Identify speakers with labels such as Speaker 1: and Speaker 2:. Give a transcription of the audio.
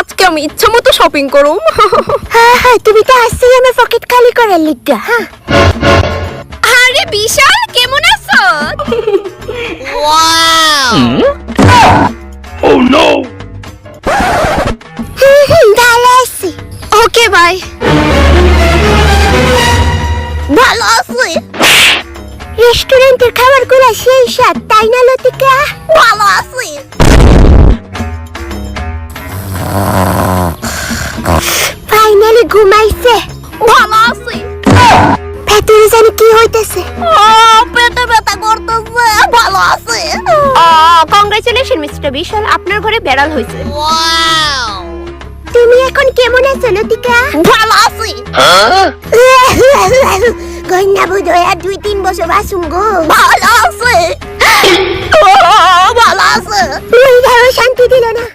Speaker 1: আজকে আমি ইচ্ছা মতো শপিং করুম।
Speaker 2: হ্যাঁ তুমি তো আসছি আমার পকেট খালি করার লিগা। হ্যাঁ
Speaker 1: আরে বিশাল কেমন আছো?
Speaker 3: Oh no!
Speaker 2: ভালো আছি।
Speaker 1: Okay bye.
Speaker 2: ভালো আছি। রেস্টুরেন্টের খাবারগুলো সেই স্বাদ তাই না লতিকা? ভালো আছি। ফাইনালি ঘুমাইছে।
Speaker 1: ভালো আছি।
Speaker 2: ভেতরে জানি কি হইতেছে।
Speaker 1: পেটে ব্যথা করতেছে। ভালো আছি। কংগ্রাচুলেশন মিস্টার বিশাল, আপনার ঘরে বেড়াল হয়েছে।
Speaker 2: তুমি এখন কেমন আছো লতিকা?
Speaker 1: ভালো আছি।
Speaker 3: Huh?
Speaker 2: কন্যা বুধ হয়ে 2-3 বছর বাসুম গো।
Speaker 1: ভালো আছে। ভালো আছে।
Speaker 2: শান্তি দিল না।